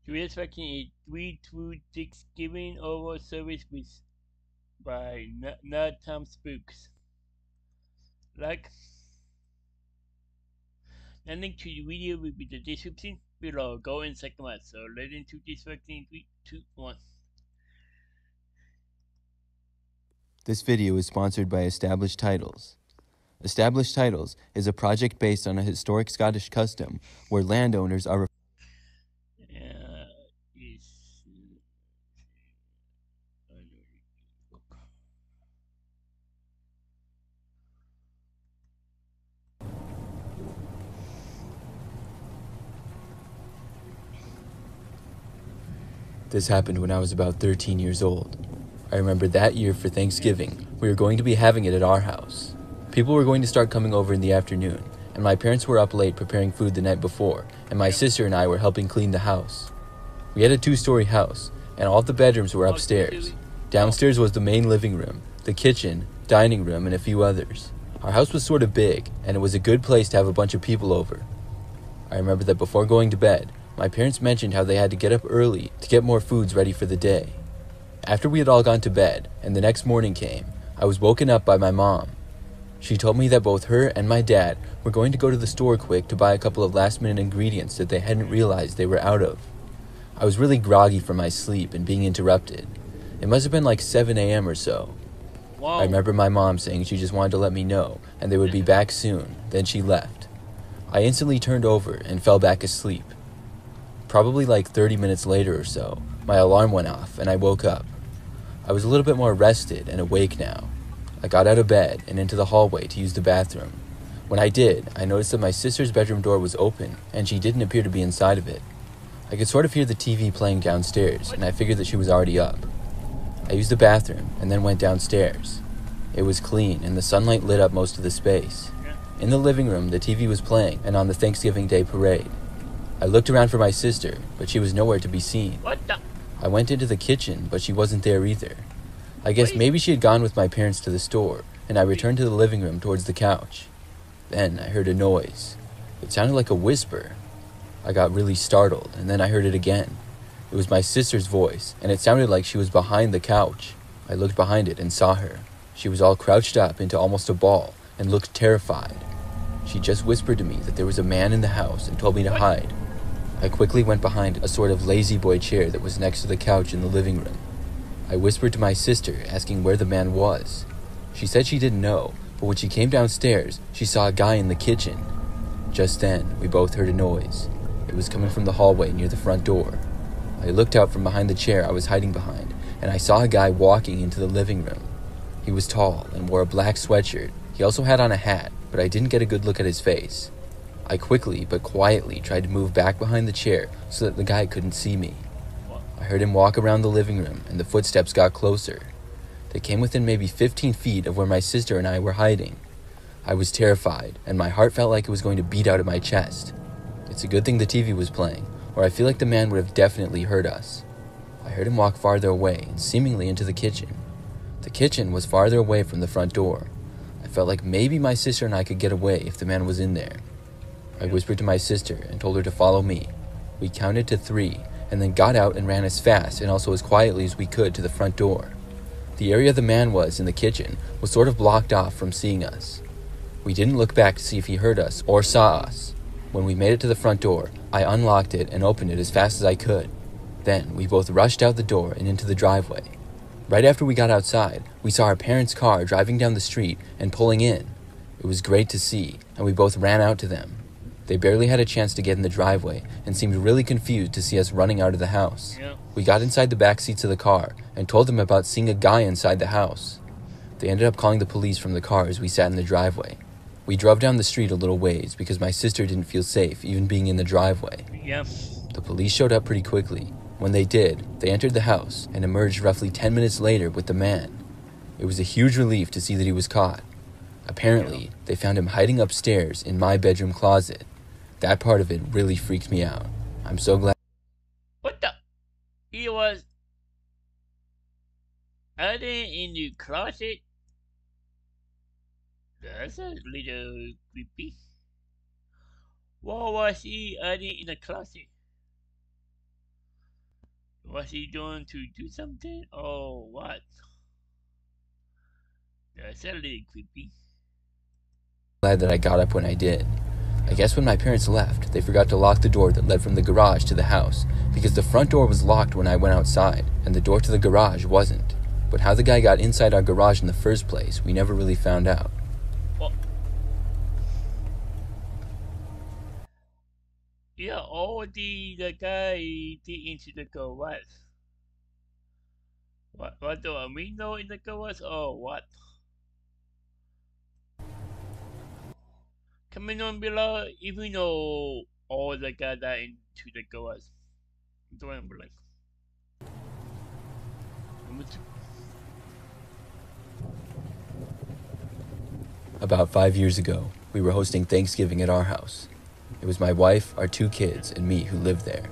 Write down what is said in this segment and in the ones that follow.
We are expecting a 3-2 Thanksgiving oral service with by not Tom Spooks. Like, the link to the video will be in the description below. Go and check them out. So let's into this vaccine 3, 2, 1. This video is sponsored by Established Titles. Established Titles is a project based on a historic Scottish custom where landowners are Is This happened when I was about 13 years old. I remember that year for Thanksgiving, we were going to be having it at our house. People were going to start coming over in the afternoon, and my parents were up late preparing food the night before, and my sister and I were helping clean the house. We had a 2-story house, and all of the bedrooms were upstairs. Downstairs was the main living room, the kitchen, dining room, and a few others. Our house was sort of big, and it was a good place to have a bunch of people over. I remember that before going to bed, my parents mentioned how they had to get up early to get more foods ready for the day. After we had all gone to bed, and the next morning came, I was woken up by my mom. She told me that both her and my dad were going to go to the store quick to buy a couple of last-minute ingredients that they hadn't realized they were out of. I was really groggy from my sleep and being interrupted. It must have been like 7 a.m. or so. wow. I remember my mom saying she just wanted to let me know and they would be back soon, then she left. I instantly turned over and fell back asleep. Probably like 30 minutes later or so, my alarm went off and I woke up. I was a little bit more rested and awake now. I got out of bed and into the hallway to use the bathroom. When I did, I noticed that my sister's bedroom door was open and she didn't appear to be inside of it. I could sort of hear the TV playing downstairs and I figured that she was already up. I used the bathroom and then went downstairs. It was clean and the sunlight lit up most of the space. In the living room, the TV was playing and on the Thanksgiving Day parade. I looked around for my sister, but she was nowhere to be seen. What the? I went into the kitchen, but she wasn't there either. I guess maybe she had gone with my parents to the store, and I returned to the living room towards the couch. Then I heard a noise. It sounded like a whisper. I got really startled, and then I heard it again. It was my sister's voice, and it sounded like she was behind the couch. I looked behind it and saw her. She was all crouched up into almost a ball and looked terrified. She just whispered to me that there was a man in the house and told me to hide. I quickly went behind a sort of lazy boy chair that was next to the couch in the living room. I whispered to my sister, asking where the man was. She said she didn't know, but when she came downstairs, she saw a guy in the kitchen. Just then, we both heard a noise. It was coming from the hallway near the front door. I looked out from behind the chair I was hiding behind, and I saw a guy walking into the living room. He was tall and wore a black sweatshirt. He also had on a hat, but I didn't get a good look at his face. I quickly but quietly tried to move back behind the chair so that the guy couldn't see me. I heard him walk around the living room and the footsteps got closer. They came within maybe 15 feet of where my sister and I were hiding. I was terrified and my heart felt like it was going to beat out of my chest. It's a good thing the TV was playing, or I feel like the man would have definitely heard us. I heard him walk farther away and seemingly into the kitchen. The kitchen was farther away from the front door. I felt like maybe my sister and I could get away if the man was in there. I whispered to my sister and told her to follow me. We counted to 3 and then got out and ran as fast and also as quietly as we could to the front door. The area the man was in the kitchen was sort of blocked off from seeing us. We didn't look back to see if he heard us or saw us. When we made it to the front door, I unlocked it and opened it as fast as I could. Then we both rushed out the door and into the driveway. Right after we got outside, we saw our parents' car driving down the street and pulling in. It was great to see, and we both ran out to them. They barely had a chance to get in the driveway and seemed really confused to see us running out of the house. Yeah. We got inside the back seats of the car and told them about seeing a guy inside the house. They ended up calling the police from the car as we sat in the driveway. We drove down the street a little ways because my sister didn't feel safe even being in the driveway. Yeah. The police showed up pretty quickly. When they did, they entered the house and emerged roughly 10 minutes later with the man. It was a huge relief to see that he was caught. Apparently, they found him hiding upstairs in my bedroom closet. That part of it really freaked me out. I'm so glad. What the? He was hiding in the closet? That's a little creepy. What was he hiding in the closet? Was he doing to do something or what? That's a little creepy. Glad that I got up when I did. I guess when my parents left, they forgot to lock the door that led from the garage to the house, because the front door was locked when I went outside, and the door to the garage wasn't. But how the guy got inside our garage in the first place, we never really found out. Oh. Yeah, all the guy did into the garage. What do I mean know in the garage or what? Comment on below if you know all the guy that into the garage. Don't blank. About 5 years ago, we were hosting Thanksgiving at our house. It was my wife, our 2 kids, and me who lived there.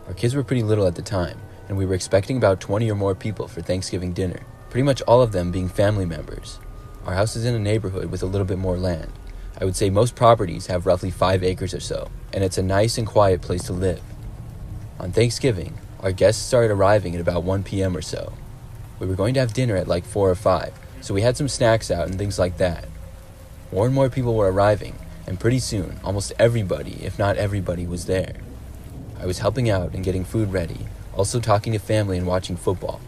Our kids were pretty little at the time, and we were expecting about 20 or more people for Thanksgiving dinner, pretty much all of them being family members. Our house is in a neighborhood with a little bit more land. I would say most properties have roughly 5 acres or so, and it's a nice and quiet place to live. On Thanksgiving, our guests started arriving at about 1 p.m. or so. We were going to have dinner at like 4 or 5, so we had some snacks out and things like that. More and more people were arriving, and pretty soon, almost everybody, if not everybody, was there. I was helping out and getting food ready, also talking to family and watching football.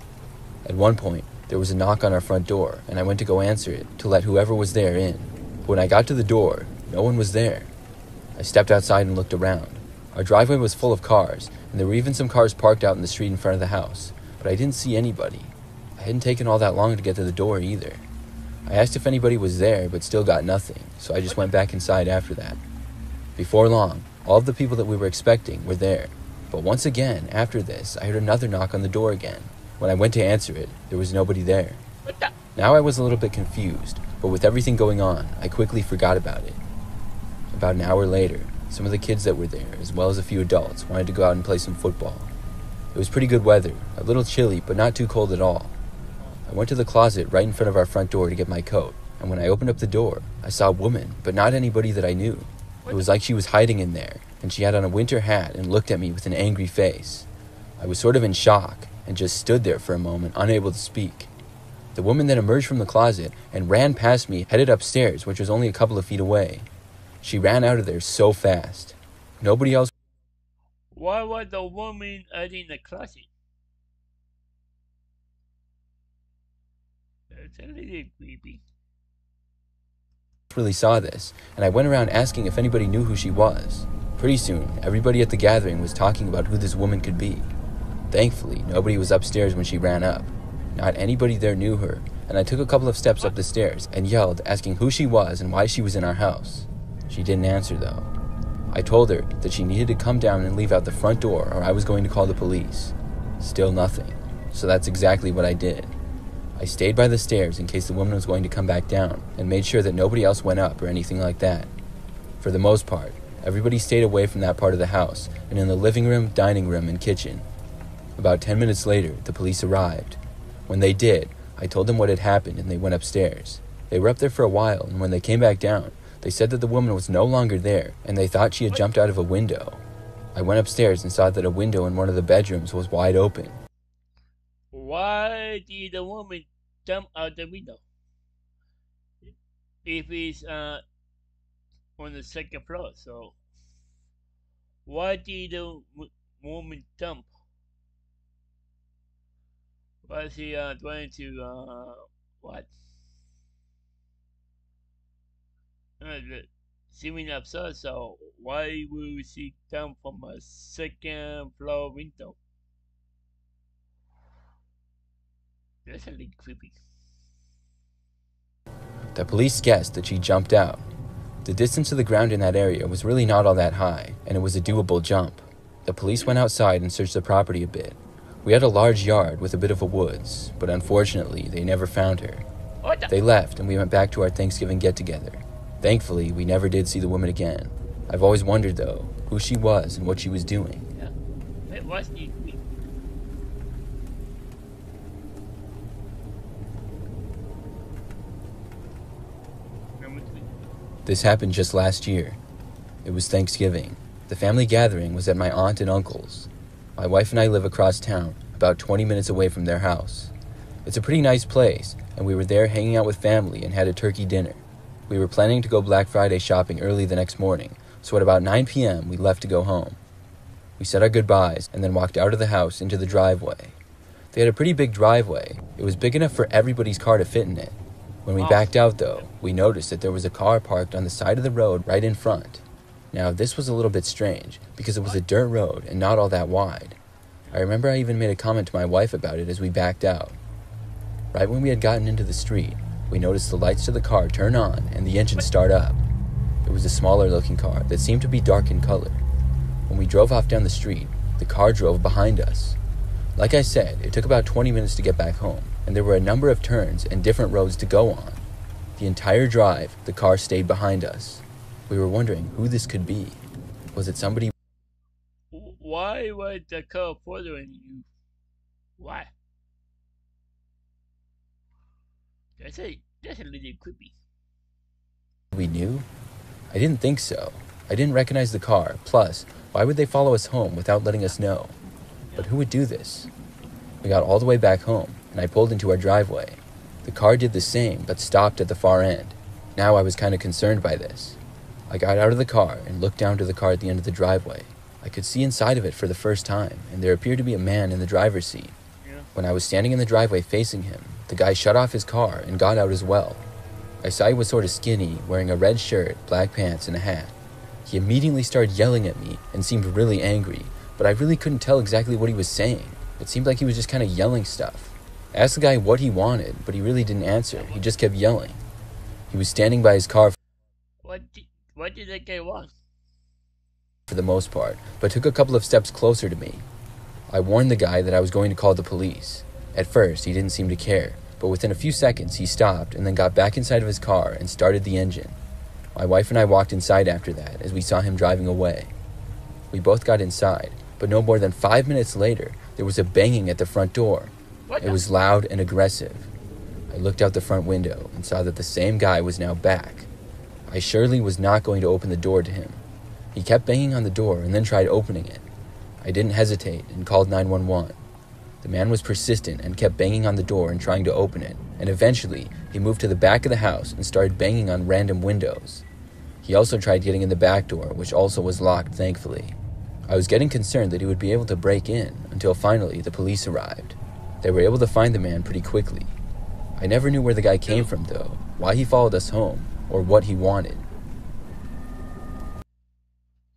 At one point, there was a knock on our front door, and I went to go answer it to let whoever was there in. But when I got to the door, no one was there. I stepped outside and looked around. Our driveway was full of cars, and there were even some cars parked out in the street in front of the house, but I didn't see anybody. I hadn't taken all that long to get to the door either. I asked if anybody was there, but still got nothing, so I just went back inside after that. Before long, all of the people that we were expecting were there. But once again, after this, I heard another knock on the door again. When I went to answer it, there was nobody there. Now I was a little bit confused, but with everything going on, I quickly forgot about it. About an hour later, some of the kids that were there, as well as a few adults, wanted to go out and play some football. It was pretty good weather, a little chilly, but not too cold at all. I went to the closet right in front of our front door to get my coat, and when I opened up the door, I saw a woman, but not anybody that I knew. It was like she was hiding in there, and she had on a winter hat and looked at me with an angry face. I was sort of in shock, and just stood there for a moment, unable to speak. The woman then emerged from the closet and ran past me, headed upstairs, which was only a couple of feet away. She ran out of there so fast. Nobody else Why was the woman in the closet? That's a little creepy. really saw this, and I went around asking if anybody knew who she was. Pretty soon, everybody at the gathering was talking about who this woman could be. Thankfully, nobody was upstairs when she ran up. Not anybody there knew her, and I took a couple of steps up the stairs and yelled, asking who she was and why she was in our house. She didn't answer, though. I told her that she needed to come down and leave out the front door or I was going to call the police. Still nothing, so that's exactly what I did. I stayed by the stairs in case the woman was going to come back down and made sure that nobody else went up or anything like that. For the most part, everybody stayed away from that part of the house and in the living room, dining room, and kitchen. About 10 minutes later, the police arrived. When they did, I told them what had happened and they went upstairs. They were up there for a while, and when they came back down, they said that the woman was no longer there and they thought she had jumped out of a window. I went upstairs and saw that a window in one of the bedrooms was wide open. Why did the woman jump out the window? If it's on the second floor, so why did the woman jump? Was he trying to what? Swimming upstairs, so why would she jump from a second floor window? That's a little creepy. The police guessed that she jumped out. The distance to the ground in that area was really not all that high, and it was a doable jump. The police went outside and searched the property a bit. We had a large yard with a bit of a woods, but unfortunately, they never found her. They left, and we went back to our Thanksgiving get-together. Thankfully, we never did see the woman again. I've always wondered, though, who she was and what she was doing. Yeah. Wait, what's the This happened just last year. It was Thanksgiving. The family gathering was at my aunt and uncle's. My wife and I live across town, about 20 minutes away from their house. It's a pretty nice place, and we were there hanging out with family and had a turkey dinner. We were planning to go Black Friday shopping early the next morning, so at about 9 p.m. we left to go home. We said our goodbyes and then walked out of the house into the driveway. They had a pretty big driveway. It was big enough for everybody's car to fit in it. When we backed out, though, we noticed that there was a car parked on the side of the road right in front. Now, this was a little bit strange, because it was a dirt road and not all that wide. I remember I even made a comment to my wife about it as we backed out. Right when we had gotten into the street, we noticed the lights to the car turn on and the engine start up. It was a smaller looking car that seemed to be dark in color. When we drove off down the street, the car drove behind us. Like I said, it took about 20 minutes to get back home, and there were a number of turns and different roads to go on. The entire drive, the car stayed behind us. We were wondering who this could be. Was it somebody? Why was the car following you? Why? That's a little creepy. We knew? I didn't think so. I didn't recognize the car. Plus, why would they follow us home without letting us know? But who would do this? We got all the way back home, and I pulled into our driveway. The car did the same, but stopped at the far end. Now I was kind of concerned by this. I got out of the car and looked down to the car at the end of the driveway. I could see inside of it for the first time, and there appeared to be a man in the driver's seat. When I was standing in the driveway facing him, the guy shut off his car and got out as well. I saw he was sort of skinny, wearing a red shirt, black pants, and a hat. He immediately started yelling at me and seemed really angry, but I really couldn't tell exactly what he was saying. It seemed like he was just kind of yelling stuff. I asked the guy what he wanted, but he really didn't answer. He just kept yelling. He was standing by his car What did that guy want? for the most part, but took a couple of steps closer to me. I warned the guy that I was going to call the police. At first, he didn't seem to care, but within a few seconds, he stopped and then got back inside of his car and started the engine. My wife and I walked inside after that as we saw him driving away. We both got inside, but no more than 5 minutes later, there was a banging at the front door. It was loud and aggressive. I looked out the front window and saw that the same guy was now back. I surely was not going to open the door to him. He kept banging on the door and then tried opening it. I didn't hesitate and called 911. The man was persistent and kept banging on the door and trying to open it, and eventually he moved to the back of the house and started banging on random windows. He also tried getting in the back door, which also was locked, thankfully. I was getting concerned that he would be able to break in until finally the police arrived. They were able to find the man pretty quickly. I never knew where the guy came from, though, why he followed us home, or what he wanted.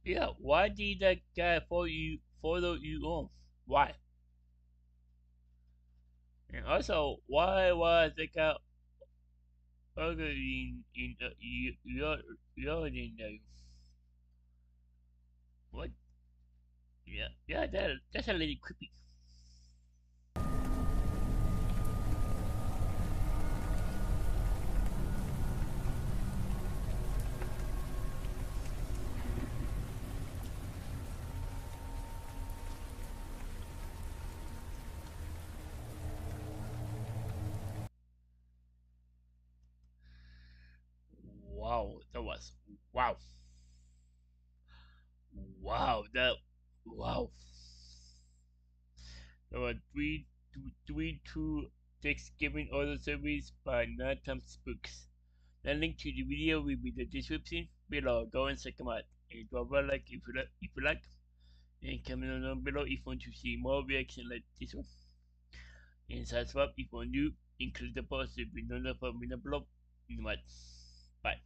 Yeah, why did that guy follow you home? Why? And also, why was the guy arguing in your you? What? Yeah, that's a little creepy. Wow, that was wow, wow, wow. There were three two Thanksgiving order service by Nighttime Spooks. The link to the video will be in the description below. Go and check them out. And drop a like if you like. And comment down below if you want to see more reaction like this one. And subscribe if you're new. Include the post to be notified when I upload. Bye.